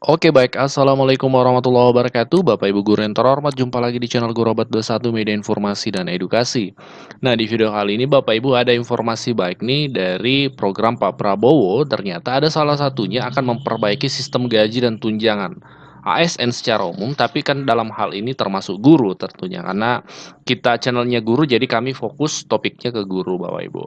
Oke baik, Assalamualaikum warahmatullahi wabarakatuh Bapak Ibu Guru yang terhormat, jumpa lagi di channel Guru Obat 21 Media Informasi dan Edukasi. Nah di video kali ini Bapak Ibu ada informasi baik nih dari program Pak Prabowo. Ternyata ada salah satunya akan memperbaiki sistem gaji dan tunjangan ASN secara umum, tapi kan dalam hal ini termasuk guru tentunya. Karena kita channelnya guru, jadi kami fokus topiknya ke guru Bapak Ibu.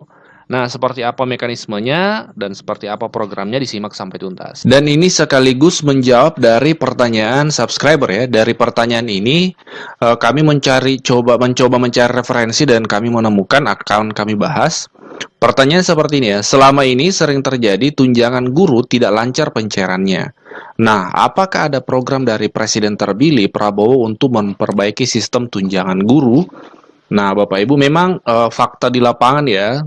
Nah, seperti apa mekanismenya dan seperti apa programnya disimak sampai tuntas. Dan ini sekaligus menjawab dari pertanyaan subscriber ya. Dari pertanyaan ini kami mencoba mencari referensi dan kami menemukan akan kami bahas. Pertanyaan seperti ini ya. Selama ini sering terjadi tunjangan guru tidak lancar pencairannya. Nah, apakah ada program dari Presiden terpilih Prabowo untuk memperbaiki sistem tunjangan guru? Nah, Bapak Ibu, memang fakta di lapangan ya,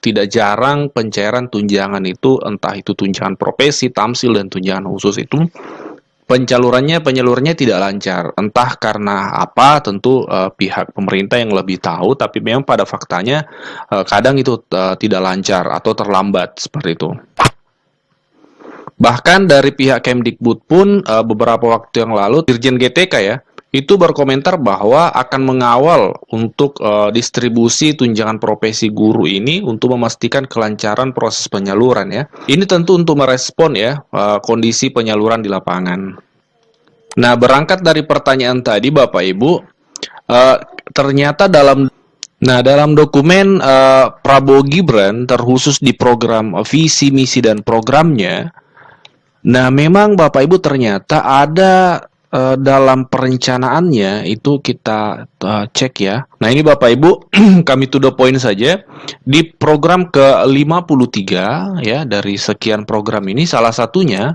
tidak jarang pencairan tunjangan itu, entah itu tunjangan profesi, tamsil, dan tunjangan khusus itu, penyalurnya tidak lancar. Entah karena apa, tentu pihak pemerintah yang lebih tahu, tapi memang pada faktanya kadang itu tidak lancar atau terlambat, seperti itu. Bahkan dari pihak Kemdikbud pun beberapa waktu yang lalu, Dirjen GTK ya, itu berkomentar bahwa akan mengawal untuk distribusi tunjangan profesi guru ini untuk memastikan kelancaran proses penyaluran ya. Ini tentu untuk merespon ya kondisi penyaluran di lapangan. Nah, berangkat dari pertanyaan tadi Bapak Ibu, ternyata dalam dokumen Prabowo Gibran terkhusus di program visi, misi, dan programnya, nah memang Bapak Ibu ternyata ada dalam perencanaannya itu kita cek ya. Nah ini Bapak Ibu kami to the point saja. Di program ke-53 ya dari sekian program ini salah satunya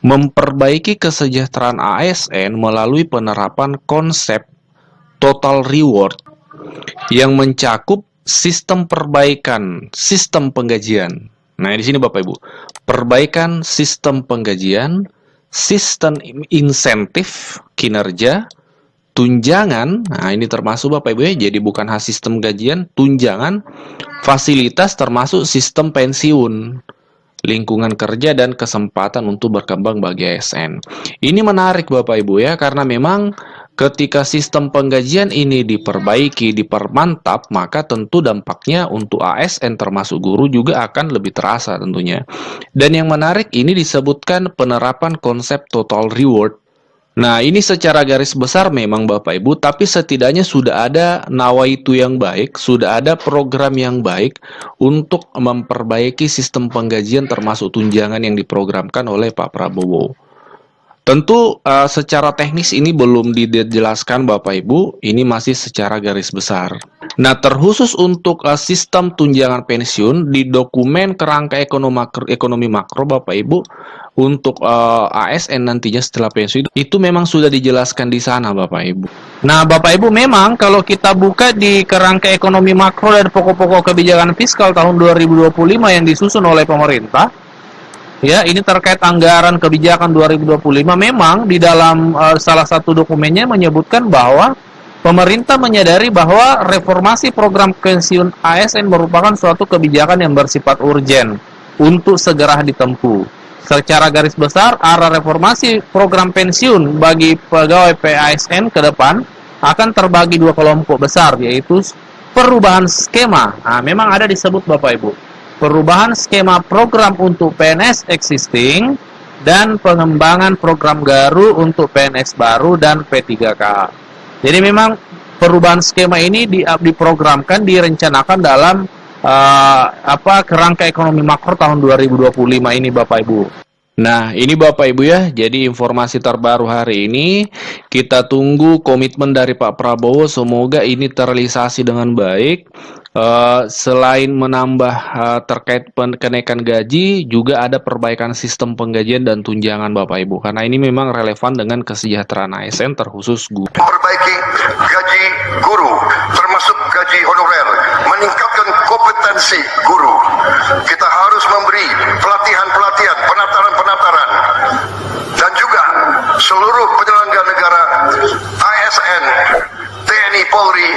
memperbaiki kesejahteraan ASN melalui penerapan konsep total reward yang mencakup sistem perbaikan sistem penggajian. Nah di sini Bapak Ibu, perbaikan sistem penggajian, sistem insentif kinerja, tunjangan, nah ini termasuk Bapak Ibu ya, jadi bukan khas sistem gajian, tunjangan, fasilitas termasuk sistem pensiun, lingkungan kerja, dan kesempatan untuk berkembang bagi ASN. Ini menarik Bapak Ibu ya, karena memang ketika sistem penggajian ini diperbaiki, dipermantap, maka tentu dampaknya untuk ASN termasuk guru juga akan lebih terasa tentunya. Dan yang menarik ini disebutkan penerapan konsep total reward. Nah, ini secara garis besar memang Bapak Ibu, tapi setidaknya sudah ada nawaitu yang baik, sudah ada program yang baik untuk memperbaiki sistem penggajian termasuk tunjangan yang diprogramkan oleh Pak Prabowo. Tentu secara teknis ini belum dijelaskan Bapak Ibu, ini masih secara garis besar. Nah, terkhusus untuk sistem tunjangan pensiun di dokumen kerangka ekonomi makro Bapak Ibu, untuk ASN nantinya setelah pensiun itu memang sudah dijelaskan di sana Bapak Ibu. Nah, Bapak Ibu memang kalau kita buka di kerangka ekonomi makro dan pokok-pokok kebijakan fiskal tahun 2025 yang disusun oleh pemerintah, ya, ini terkait anggaran kebijakan 2025, memang di dalam salah satu dokumennya menyebutkan bahwa pemerintah menyadari bahwa reformasi program pensiun ASN merupakan suatu kebijakan yang bersifat urgen untuk segera ditempuh. Secara garis besar, arah reformasi program pensiun bagi pegawai PASN ke depan akan terbagi dua kelompok besar, yaitu perubahan skema. Nah, memang ada disebut Bapak Ibu, perubahan skema program untuk PNS existing dan pengembangan program baru untuk PNS baru dan P3K. Jadi memang perubahan skema ini diprogramkan, direncanakan dalam kerangka ekonomi makro tahun 2025 ini Bapak Ibu. Nah, ini Bapak Ibu ya, jadi informasi terbaru hari ini. Kita tunggu komitmen dari Pak Prabowo, semoga ini terrealisasi dengan baik. Selain menambah terkait kenaikan gaji, juga ada perbaikan sistem penggajian dan tunjangan Bapak Ibu, karena ini memang relevan dengan kesejahteraan ASN terkhusus guru. Memperbaiki gaji guru, termasuk gaji honorer, meningkatkan kompetensi guru. Kita harus memberi pelatihan-pelatihan, penataran-penataran, dan juga seluruh penyelenggara negara, ASN, TNI, Polri,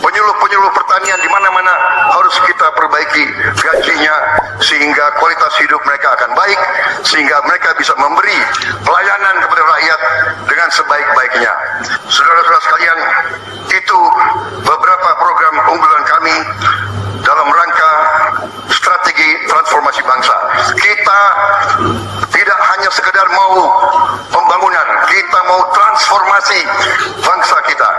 penyuluh-penyuluh pertanian di mana-mana harus kita perbaiki gajinya sehingga kualitas hidup mereka akan baik, sehingga mereka bisa memberi pelayanan Saudara-saudara sekalian, itu beberapa program unggulan kami dalam rangka strategi transformasi bangsa. Kita tidak hanya sekedar mau pembangunan, kita mau transformasi bangsa kita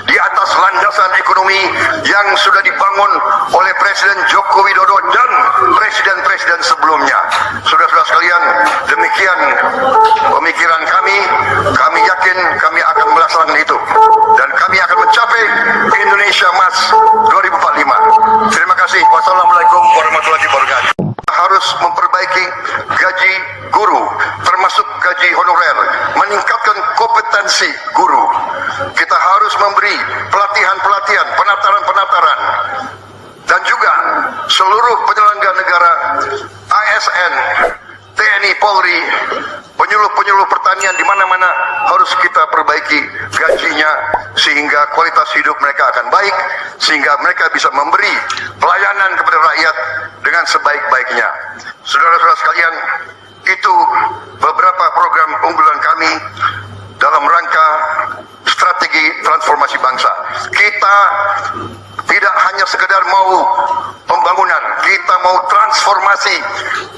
di atas landasan ekonomi yang sudah dibangun oleh Presiden Joko Widodo dan presiden-presiden sebelumnya. Saudara-saudara sekalian, demikian pemikiran kami yakin kami akan melaksanakan itu dan kami akan mencapai Indonesia Emas 2045. Terima kasih. Wassalamualaikum warahmatullahi wabarakatuh. Harus memperbaiki gaji guru, termasuk gaji honorer, meningkatkan kompetensi guru. Kita harus memberi pelatihan-pelatihan, penataran-penataran, dan juga seluruh penyelenggara negara, ASN, TNI, Polri, penyuluh-penyuluh pertanian di mana-mana harus kita perbaiki gajinya sehingga kualitas hidup mereka akan baik, sehingga mereka bisa memberi pelayanan kepada rakyat dengan sebaik-baiknya. Saudara-saudara sekalian, itu beberapa program unggulan kami dalam rangka strategi transformasi bangsa. Kita tidak hanya sekedar mau pembangunan, kita mau transformasi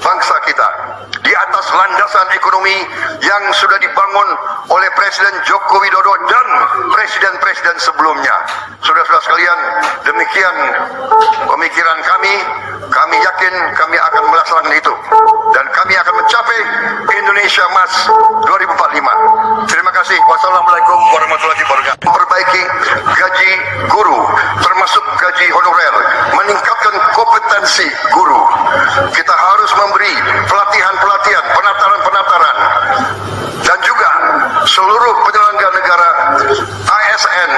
bangsa kita di atas landasan ekonomi yang sudah dibangun oleh Presiden Joko Widodo dan presiden-presiden sebelumnya. Saudara-saudara sekalian, demikian pemikiran kami yakin kami akan melaksanakan itu dan kami akan mencapai Indonesia Emas 2045. Terima kasih. Wassalamualaikum warahmatullahi wabarakatuh. Memperbaiki gaji guru, termasuk gaji honorer, meningkatkan kompetensi guru. Kita harus memberi pelatihan-pelatihan, penataran-penataran, dan juga seluruh penyelenggara negara, ASN,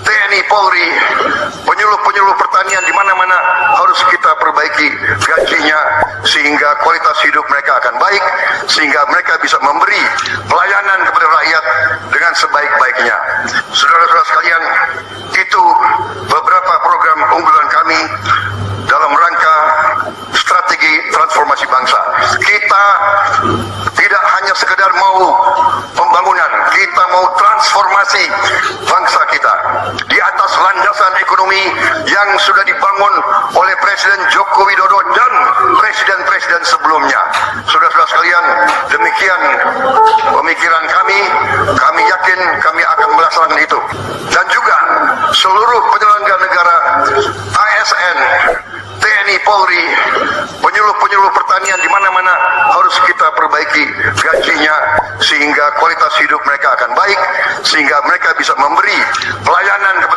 TNI, Polri, penyuluh-penyuluh pertanian di mana-mana harus kita perbaiki gajinya sehingga kualitas hidup mereka akan baik, sehingga mereka bisa memberi pelayanan kepada rakyat dengan sebaik-baiknya. Saudara-saudara sekalian, itu beberapa program unggulan kami dalam rangka strategi transformasi bangsa. Kita tidak hanya sekedar mau pembangunan, kita mau transformasi bangsa kita di atas landasan ekonomi yang sudah dibangun oleh Presiden Joko Widodo dan presiden-presiden sebelumnya. Saudara-saudara sekalian, demikian pemikiran kami yakin kami akan melaksanakan itu dan juga seluruh penyelenggara negara, ASN, TNI, Polri, penyuluh-penyuluh pertanian di mana-mana harus kita perbaiki gajinya sehingga kualitas hidup mereka akan baik, sehingga mereka bisa memberi pelayanan kepada